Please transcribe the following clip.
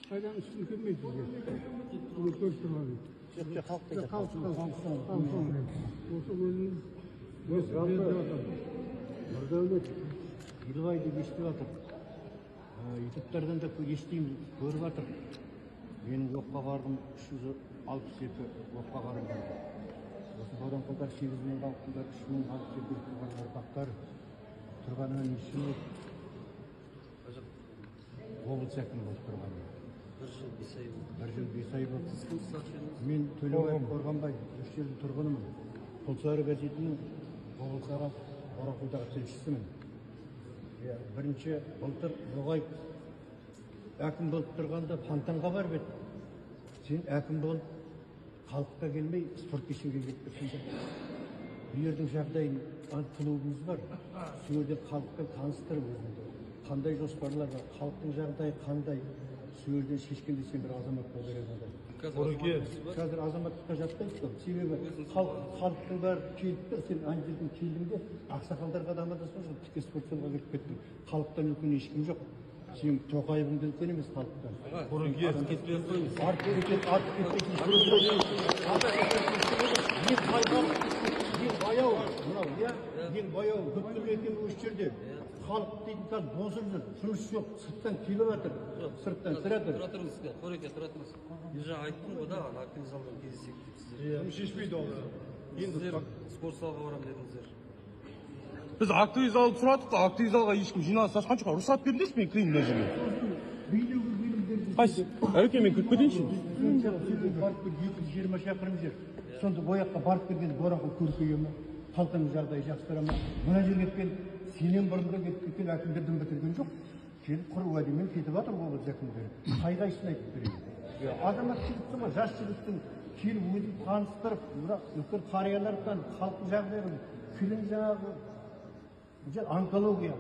Қайдан үстін келмейді бізге. Оны көріп тұрған. Осы өзіміз Нұрдәулет Елбай деп естіп жатыр. Ютубтардан да естиміз, көріп жатыр. Менің оққа бардым 362 оққа қарым барды. Осы боранқұлдар 8.000 қалқындар, 3.000 қалқындар тұрған ұрпақтар тұрғанынан нешіне облыс әкімі болып тұрғаны. Bir yıl Bir ай болды. Мен Төлеубай Қорғанбай, үш жердің тұрғынымын. Құлсары газетінің облысаға боранқұлдағы тілшісімін. Бірінші былтыр Ноғаев әкім болып тұрғанда Фонтанға барып еді. Сен әкім болып халыққа келмей спорт кешенге келіп тұрсың. Bu yerдің жағдайын клубымыз бар. Сол жерде халықпен таныстырып өзіңді. Қандай жоспарлар бар, халықтың жағдайы қандай? Сол жерден шешкенде сен бір азамат болу керек адам. Қазір азаматтыққа жатпайды ғой. Себебі халықтың бәрі келіп тұр, сен ана жерден келдің, ақсақалдарға да амандасып жүрсің, тіке спорт залға келіп кеттің. Халықтан үлкен ешкім жоқ. Сен Тоқаевың үлкен емес халықтан. Ең баяу бүткіл екен осы жерде. Халық дейтін қазір босып жүр, жұмыс жоқ, сырттан келіп жатыр. Сырттан сыратыр. Тұратыңыз. Мен жаңа айттым ғой да, активный залдан кездесек деп сіздер. шешпейді ол. Сіздер спорт залға барам дедіңіздер. Біз активный залды сұрадық та, активный залға ешкім жиналыс ашқан жоқ. Рұқсат беріңдерші, мен кірейін мына жерге. Қайсы? Әреке, мен кіріп кетейінші. 220 шақырым жер. Сонда бояққа барып келген Боранқұл көркейе ме? Халқының жағдайы жақсара ма? Мына жерге келген сенен бұрынғы кеткен әкімдердің бітірген жоқ. Келіп құр уәдемен кетіп жатыр облыс әкімдері. Қай-қайсысын айтып берейін. Азамат жігіттің ғой, жас жігіттің келіп өзін таныстырып, үлкен қариялардан халықтың жағдайын, кілін жаңағы онкология.